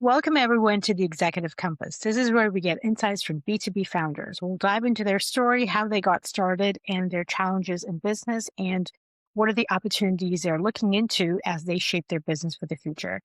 Welcome, everyone, to the Executive Compass. This is where we get insights from B2B founders. We'll dive into their story, how they got started, and their challenges in business, and what are the opportunities they're looking into as they shape their business for the future.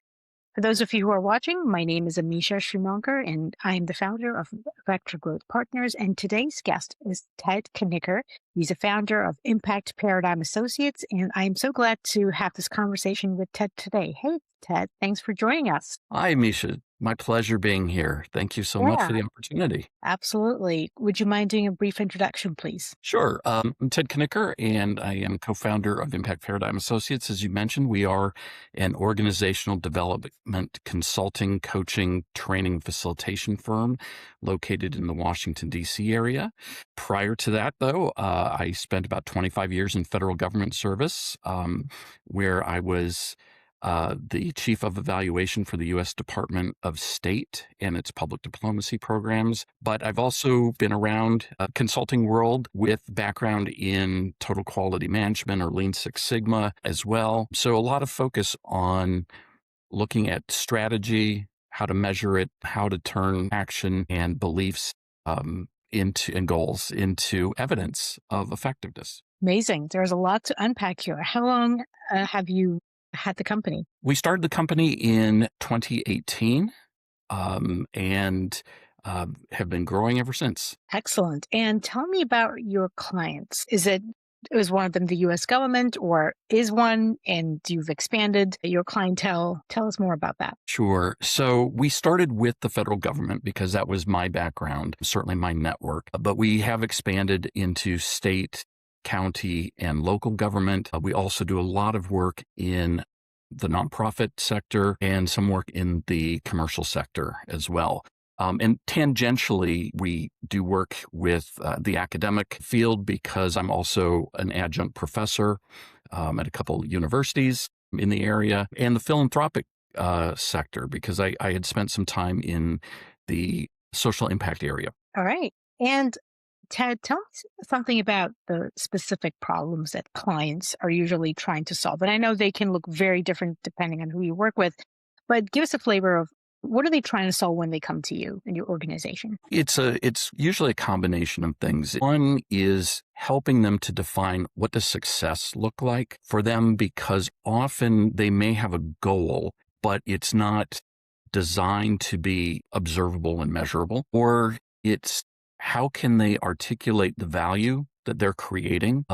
For those of you who are watching, my name is Amisha Shumankar, and I am the founder of Vector Growth Partners. And today's guest is Ted Knicker. He's a founder of Impact Paradigm Associates, and I am so glad to have this conversation with Ted today. Hey, Ted, thanks for joining us. Hi, Misha. My pleasure being here. Thank you so much Yeah, for the opportunity. absolutely. Would you mind doing a brief introduction, please? Sure. I'm Ted Knicker, and I am co-founder of Impact Paradigm Associates. As you mentioned, we are an organizational development consulting, coaching, training, facilitation firm located in the Washington, D.C. area. Prior to that, though, I spent about 25 years in federal government service, where I was the chief of evaluation for the U.S. Department of State and its public diplomacy programs. But I've also been around consulting world with background in total quality management or Lean Six Sigma as well. So a lot of focus on looking at strategy, how to measure it, how to turn action and beliefs into and goals into evidence of effectiveness. Amazing. There's a lot to unpack here. How long have you had the company? We started the company in 2018 and have been growing ever since. Excellent. And tell me about your clients. Is one of them the US government or is one and you've expanded your clientele? Tell us more about that. Sure. So we started with the federal government because that was my background, certainly my network, but we have expanded into state, county, and local government. We also do a lot of work in the nonprofit sector and some work in the commercial sector as well. And tangentially, we do work with the academic field because I'm also an adjunct professor at a couple universities in the area, and the philanthropic sector because I had spent some time in the social impact area. All right. And Ted, tell us something about the specific problems that clients are usually trying to solve. And I know they can look very different depending on who you work with, but give us a flavor of what are they trying to solve when they come to you and your organization? It's usually a combination of things. One is helping them to define what does success look like for them, because often they may have a goal, but it's not designed to be observable and measurable, or it's how can they articulate the value that they're creating,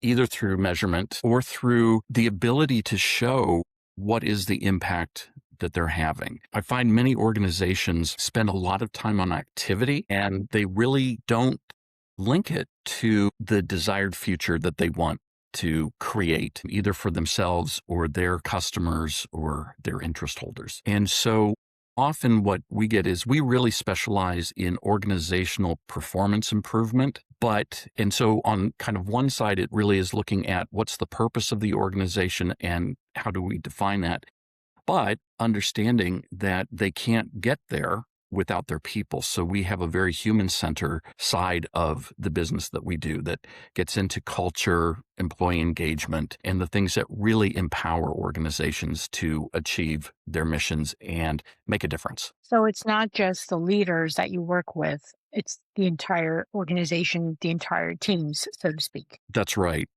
either through measurement or through the ability to show what is the impact that they're having. I find many organizations spend a lot of time on activity and they really don't link it to the desired future that they want to create, either for themselves or their customers or their interest holders. And so often what we get is we really specialize in organizational performance improvement. And so on kind of one side, it really is looking at what's the purpose of the organization and how do we define that, but understanding that they can't get there without their people. So we have a very human-centered side of the business that we do that gets into culture, employee engagement, and the things that really empower organizations to achieve their missions and make a difference. So it's not just the leaders that you work with, it's the entire organization, the entire teams, so to speak. That's right.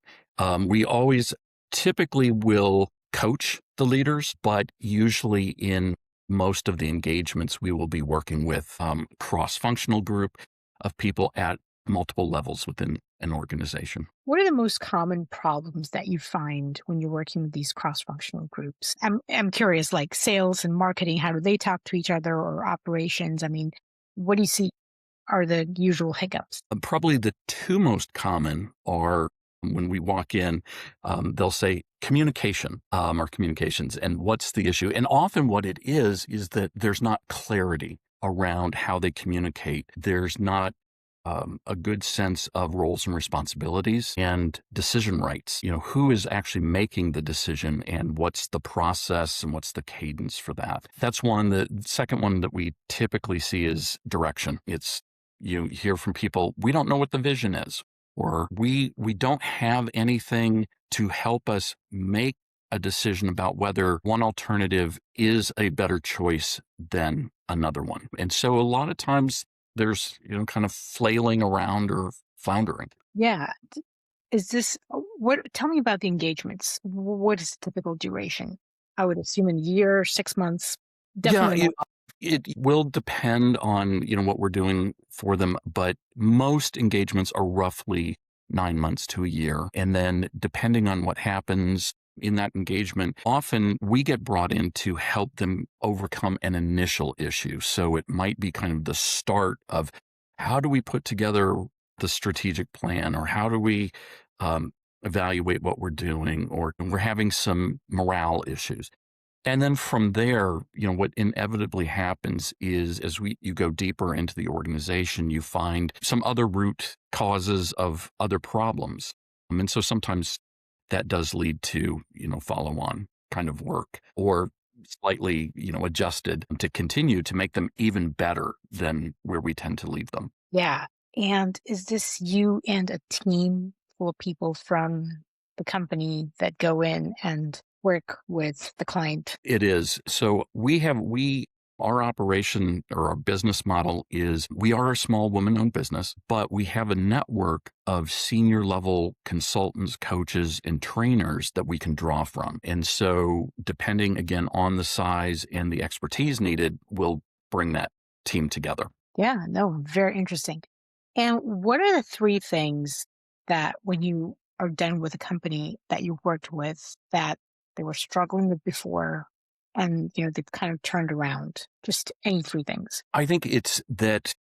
We always typically will coach the leaders, but usually in most of the engagements, we will be working with cross-functional group of people at multiple levels within an organization. What are the most common problems that you find when you're working with these cross-functional groups? I'm curious, like sales and marketing, how do they talk to each other or operations? I mean, what do you see are the usual hiccups? Probably the two most common are when we walk in, they'll say communication or communications, and what's the issue? And often what it is that there's not clarity around how they communicate. There's not a good sense of roles and responsibilities and decision rights. You know, who is actually making the decision and what's the process and what's the cadence for that? That's one. The second one that we typically see is direction. It's, you hear from people, we don't know what the vision is, or we don't have anything to help us make a decision about whether one alternative is a better choice than another one. And so a lot of times there's, kind of flailing around or floundering. Yeah. Is this what tell me about the engagements. What is the typical duration? I would assume a year, 6 months, Yeah, definitely more. it will depend on, what we're doing for them, but most engagements are roughly 9 months to a year. And then depending on what happens in that engagement, often we get brought in to help them overcome an initial issue. So it might be kind of the start of how do we put together the strategic plan, or how do we evaluate what we're doing, or we're having some morale issues. And then from there, what inevitably happens is as you go deeper into the organization, you find some other root causes of other problems. And so sometimes that does lead to, follow on kind of work, or slightly, adjusted to continue to make them even better than where we tend to leave them. Yeah. And is this you and a team full of people from the company that go in and work with the client? It is. So our operation or our business model is we are a small woman owned business, but we have a network of senior level consultants, coaches, and trainers that we can draw from. And so depending again on the size and the expertise needed, we'll bring that team together. Yeah, no, very interesting. And what are the 3 things that when you are done with a company that you worked with that they were struggling with before and, they've kind of turned around? Just any 3 things. I think it's that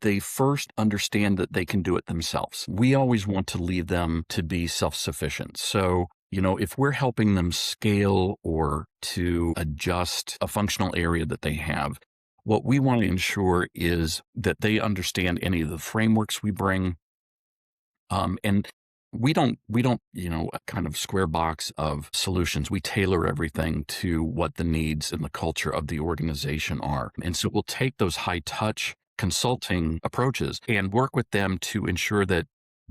they first understand that they can do it themselves. We always want to lead them to be self sufficient. So, if we're helping them scale or to adjust a functional area that they have, what we want to ensure is that they understand any of the frameworks we bring. And we don't, a kind of square box of solutions. We tailor everything to what the needs and the culture of the organization are. And so we'll take those high touch consulting approaches and work with them to ensure that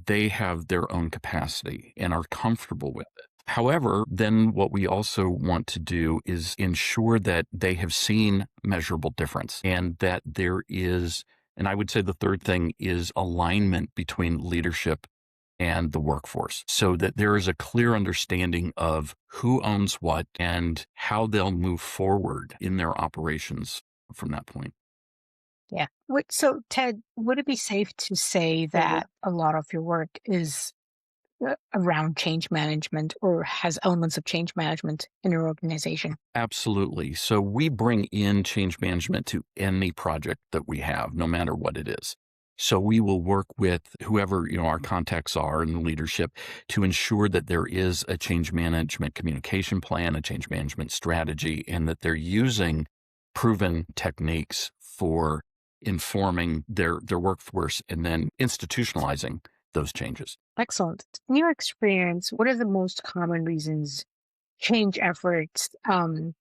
they have their own capacity and are comfortable with it. However, then what we also want to do is ensure that they have seen measurable difference, and that there is, and I would say the third thing is alignment between leadership and the workforce, so that there is a clear understanding of who owns what and how they'll move forward in their operations from that point. Yeah. So, Ted, would it be safe to say that a lot of your work is around change management or has elements of change management in your organization? Absolutely. So we bring in change management to any project that we have, no matter what it is. So we will work with whoever, our contacts are in the leadership to ensure that there is a change management communication plan, a change management strategy, and that they're using proven techniques for informing their workforce and then institutionalizing those changes. Excellent. In your experience, what are the most common reasons change efforts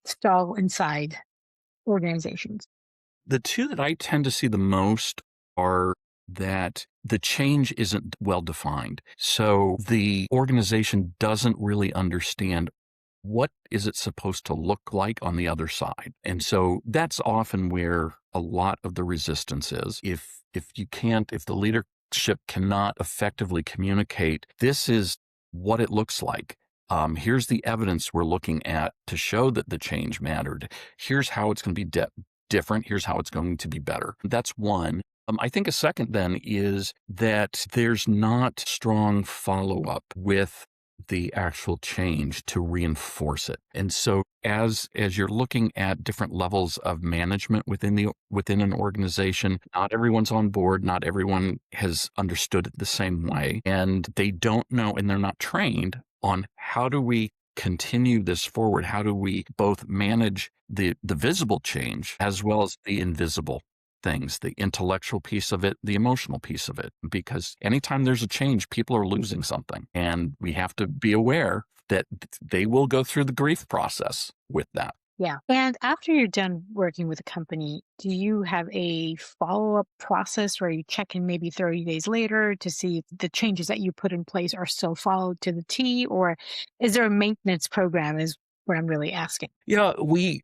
stall inside organizations? The two that I tend to see the most are that the change isn't well defined. So the organization doesn't really understand what is it supposed to look like on the other side. And so that's often where a lot of the resistance is. If the leadership cannot effectively communicate, this is what it looks like. Here's the evidence we're looking at to show that the change mattered. Here's how it's going to be different. Here's how it's going to be better. That's one. I think a second then is that there's not strong follow up with the actual change to reinforce it. And so as you're looking at different levels of management within an organization, not everyone's on board, not everyone has understood it the same way, and they don't know and they're not trained on how do we continue this forward? How do we both manage the visible change as well as the invisible things, the intellectual piece of it, the emotional piece of it? Because anytime there's a change, people are losing something. And we have to be aware that they will go through the grief process with that. Yeah. And after you're done working with a company, do you have a follow up process where you check in maybe 30 days later to see if the changes that you put in place are still followed to the T? Or is there a maintenance program? Is what I'm really asking. Yeah, we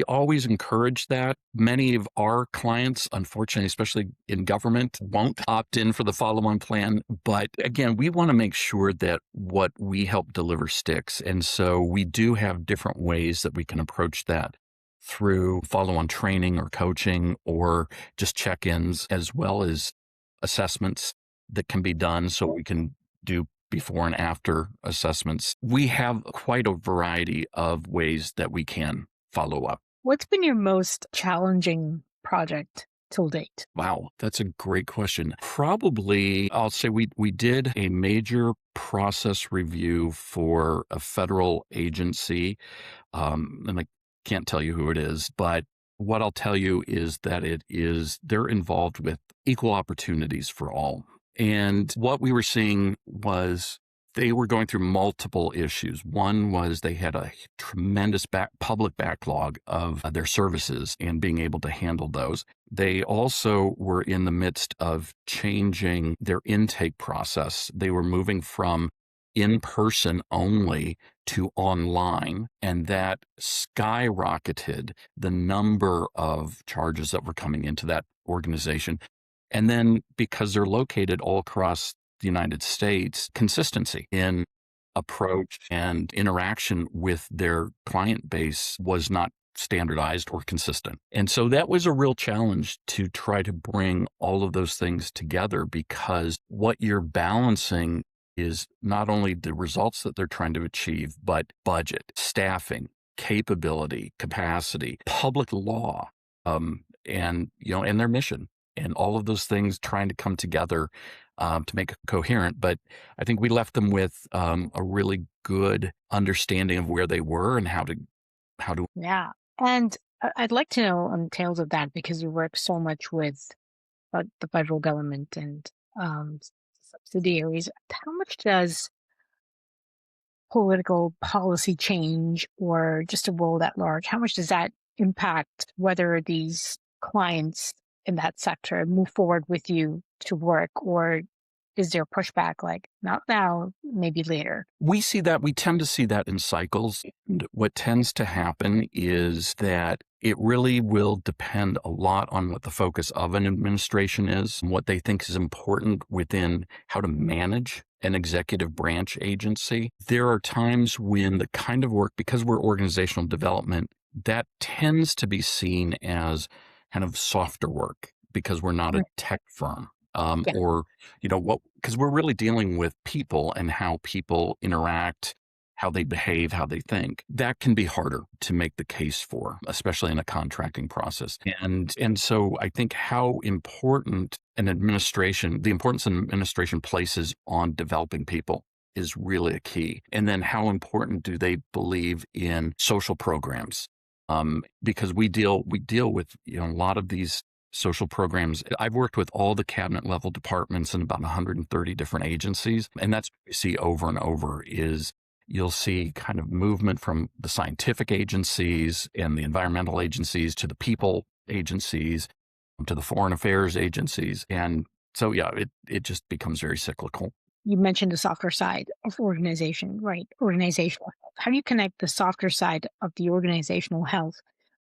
always encourage that. Many of our clients, unfortunately, especially in government, won't opt in for the follow-on plan. But again, we want to make sure that what we help deliver sticks. And so we do have different ways that we can approach that through follow-on training or coaching or just check-ins, as well as assessments that can be done so we can do before and after assessments. We have quite a variety of ways that we can follow up. What's been your most challenging project till date? Wow, that's a great question. Probably, I'll say we did a major process review for a federal agency, and I can't tell you who it is, but what I'll tell you is that they're involved with equal opportunities for all. And what we were seeing was they were going through multiple issues. One was they had a tremendous public backlog of their services and being able to handle those. They also were in the midst of changing their intake process. They were moving from in person only to online, and that skyrocketed the number of charges that were coming into that organization. And then because they're located all across the United States, consistency in approach and interaction with their client base was not standardized or consistent. And so that was a real challenge to try to bring all of those things together, because what you're balancing is not only the results that they're trying to achieve, but budget, staffing, capability, capacity, public law, and their mission, and all of those things trying to come together to make it coherent. But I think we left them with a really good understanding of where they were and how to. Yeah. And I'd like to know on the tails of that because you work so much with the federal government and subsidiaries. How much does political policy change or just a role at large, how much does that impact whether these clients in that sector move forward with you to work, or is there pushback like not now, maybe later? We tend to see that in cycles. And what tends to happen is that it really will depend a lot on what the focus of an administration is, and what they think is important within how to manage an executive branch agency. There are times when the kind of work, because we're organizational development, that tends to be seen as kind of softer work because we're not a Right. tech firm. Yeah. Or, because we're really dealing with people and how people interact, how they behave, how they think. That can be harder to make the case for, especially in a contracting process. And so I think how important the importance an administration places on developing people is really a key. And then how important do they believe in social programs? Because we deal with a lot of these social programs. I've worked with all the cabinet level departments in about 130 different agencies. And that's what we see over and over is you'll see kind of movement from the scientific agencies and the environmental agencies to the people agencies to the foreign affairs agencies. And so, yeah, it just becomes very cyclical. You mentioned the softer side of organization, right? Organizational health. How do you connect the softer side of the organizational health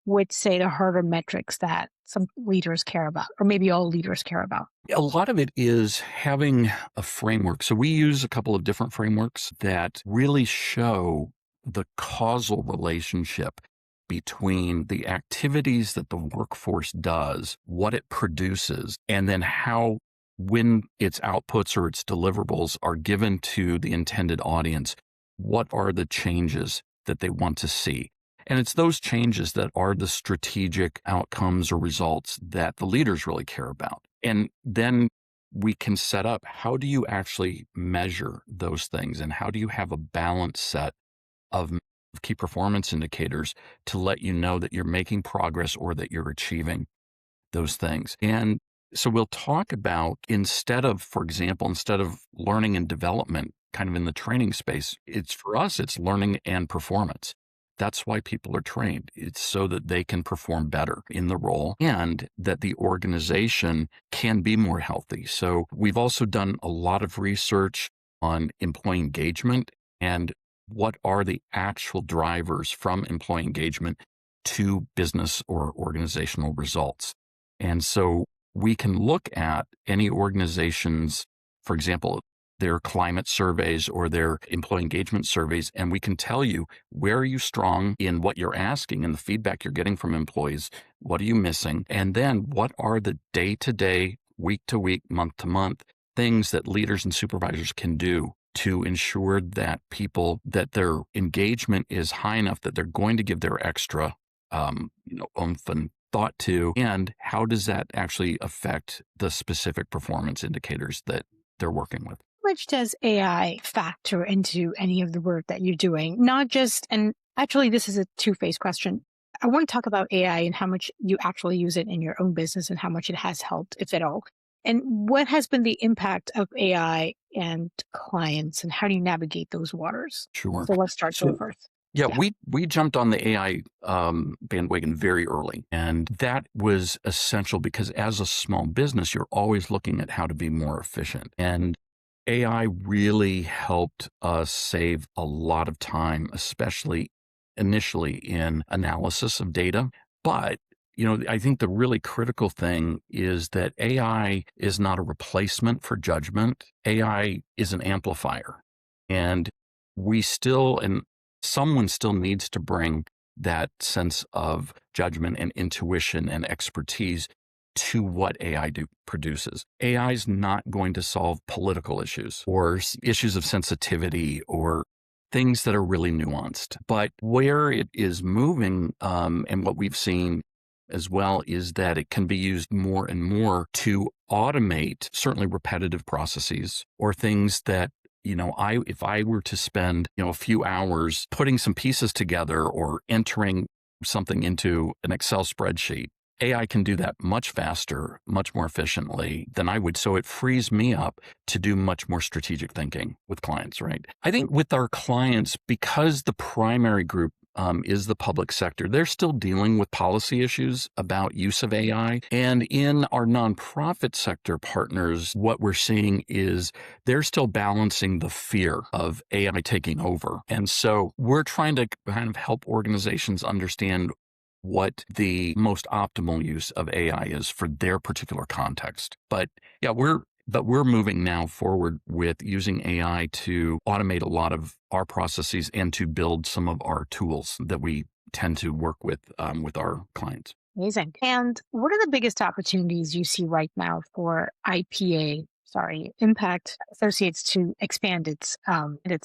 with, say, the harder metrics that some leaders care about, or maybe all leaders care about? A lot of it is having a framework. So we use a couple of different frameworks that really show the causal relationship between the activities that the workforce does, what it produces, and then how, when its outputs or its deliverables are given to the intended audience, what are the changes that they want to see? And it's those changes that are the strategic outcomes or results that the leaders really care about. And then we can set up, how do you actually measure those things? And how do you have a balanced set of key performance indicators to let you know that you're making progress or that you're achieving those things? And so we'll talk about, for example, instead of learning and development kind of in the training space, for us, it's learning and performance. That's why people are trained. It's so that they can perform better in the role and that the organization can be more healthy. So we've also done a lot of research on employee engagement, and what are the actual drivers from employee engagement to business or organizational results. And so we can look at any organization's, for example, their climate surveys or their employee engagement surveys, and we can tell you where are you strong in what you're asking and the feedback you're getting from employees, what are you missing, and then what are the day-to-day, week-to-week, month-to-month things that leaders and supervisors can do to ensure that that their engagement is high enough that they're going to give their extra oomph and thought to, and how does that actually affect the specific performance indicators that they're working with. How much does AI factor into any of the work that you're doing? Not just, and actually, this is a two-phase question. I want to talk about AI and how much you actually use it in your own business and how much it has helped, if at all. And what has been the impact of AI and clients, and how do you navigate those waters? Sure. So let's start there So first. yeah, Yeah. we jumped on the AI bandwagon very early, and that was essential because as a small business, you're always looking at how to be more efficient. And AI really helped us save a lot of time, especially initially in analysis of data. But I think the really critical thing is that AI is not a replacement for judgment. AI is an amplifier, and and someone still needs to bring that sense of judgment and intuition and expertise to what produces. AI is not going to solve political issues or issues of sensitivity or things that are really nuanced. But where it is moving, and what we've seen as well, is that it can be used more and more to automate certainly repetitive processes or things that if I were to spend, a few hours putting some pieces together or entering something into an Excel spreadsheet, AI can do that much faster, much more efficiently than I would. So it frees me up to do much more strategic thinking with clients, right? I think with our clients, because the primary group is the public sector, they're still dealing with policy issues about use of AI. And in our nonprofit sector partners, what we're seeing is they're still balancing the fear of AI taking over. And so we're trying to kind of help organizations understand what the most optimal use of AI is for their particular context. But yeah, we're moving now forward with using AI to automate a lot of our processes and to build some of our tools that we tend to work with our clients. Amazing. And what are the biggest opportunities you see right now for Impact Associates to expand its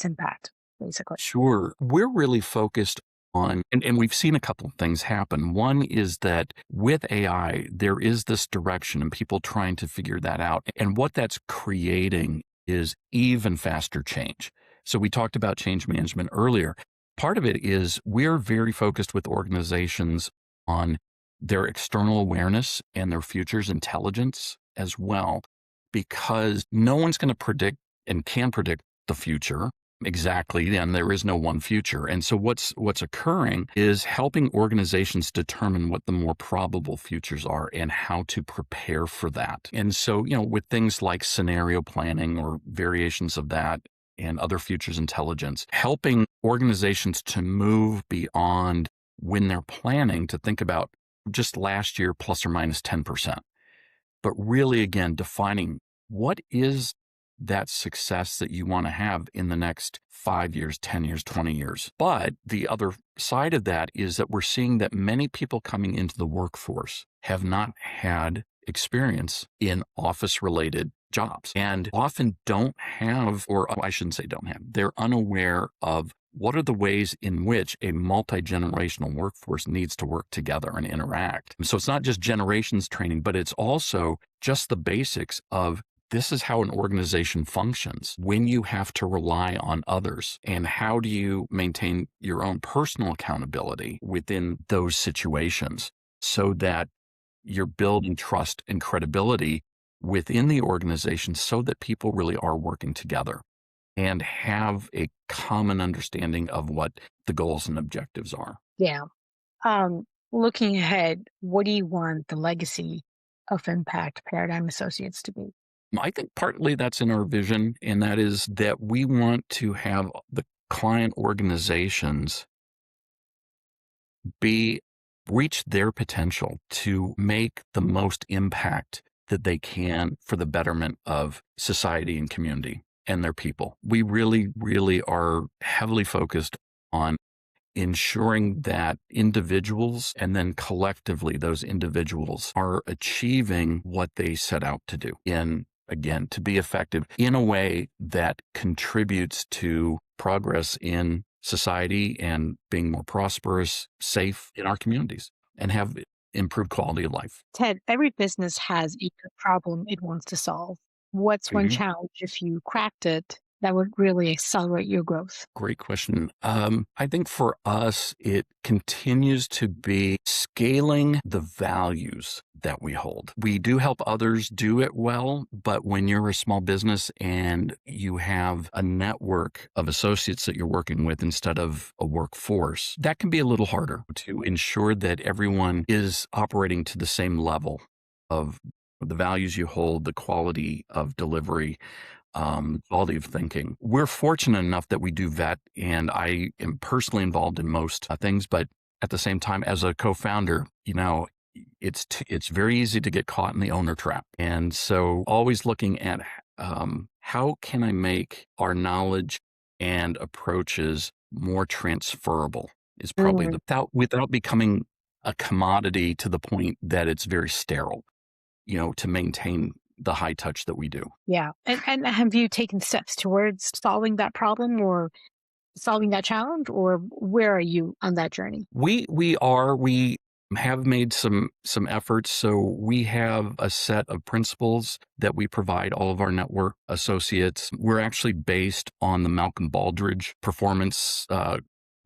impact, basically? Sure. We're really focused on, and we've seen a couple of things happen. One is that with AI, there is this direction and people trying to figure that out. And what that's creating is even faster change. So we talked about change management earlier. Part of it is we're very focused with organizations on their external awareness and their future's intelligence as well, because no one's going to predict and can predict the future exactly, and there is no one future. And so what's occurring is helping organizations determine what the more probable futures are and how to prepare for that. And so, with things like scenario planning or variations of that and other futures intelligence, helping organizations to move beyond when they're planning to think about just last year plus or minus 10%. But really, again, defining what is that success that you want to have in the next 5 years, 10 years, 20 years. But the other side of that is that we're seeing that many people coming into the workforce have not had experience in office related jobs and often don't have, or I shouldn't say don't have, they're unaware of what are the ways in which a multi-generational workforce needs to work together and interact. So it's not just generations training, but it's also just the basics of this is how an organization functions when you have to rely on others, and how do you maintain your own personal accountability within those situations so that you're building trust and credibility within the organization so that people really are working together and have a common understanding of what the goals and objectives are. Yeah. Looking ahead, what do you want the legacy of Impact Paradigm Associates to be? I think partly that's in our vision, and that is that we want to have the client organizations be reach their potential to make the most impact that they can for the betterment of society and community and their people. We really, really are heavily focused on ensuring that individuals and then collectively those individuals are achieving what they set out to do in, again, to be effective in a way that contributes to progress in society and being more prosperous, safe in our communities, and have improved quality of life. Ted, every business has a good problem it wants to solve. What's one Mhm. challenge, if you cracked it, that would really accelerate your growth? Great question. I think for us, it continues to be scaling the values that we hold. We do help others do it well, but when you're a small business and you have a network of associates that you're working with instead of a workforce, that can be a little harder to ensure that everyone is operating to the same level of the values you hold, the quality of delivery, quality of thinking. We're fortunate enough that we do vet, and I am personally involved in most things. But at the same time, as a co-founder, it's very easy to get caught in the owner trap, and so always looking at how can I make our knowledge and approaches more transferable is probably Mm, without becoming a commodity to the point that it's very sterile. To maintain the high touch that we do. yeah. And have you taken steps towards solving that problem or solving that challenge, or where are you on that journey? We have made some efforts. So we have a set of principles that we provide all of our network associates. We're actually based on the Malcolm Baldrige performance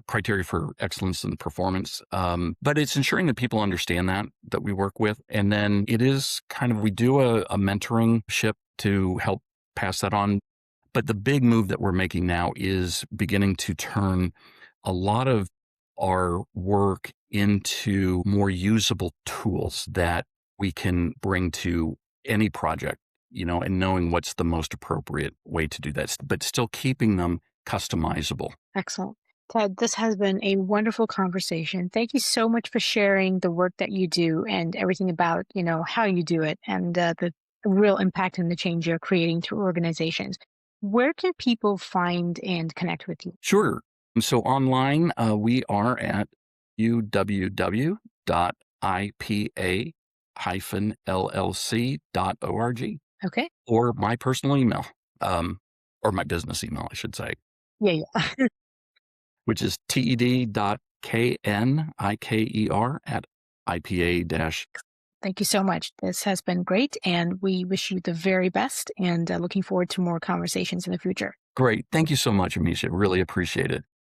criteria for excellence in performance. But it's ensuring that people understand that we work with. And then it is we do a mentoring ship to help pass that on. But the big move that we're making now is beginning to turn a lot of our work into more usable tools that we can bring to any project, and knowing what's the most appropriate way to do that, but still keeping them customizable. Excellent. Ted, this has been a wonderful conversation. Thank you so much for sharing the work that you do and everything about, how you do it and the real impact and the change you're creating through organizations. Where can people find and connect with you? Sure. So online, we are at uww.ipa-llc.org, Okay. or my personal email, or my business email, I should say, Yeah, yeah. which is ted.kniker at ipa dash. Thank you so much. This has been great, and we wish you the very best and looking forward to more conversations in the future. Great. Thank you so much, Amisha. Really appreciate it.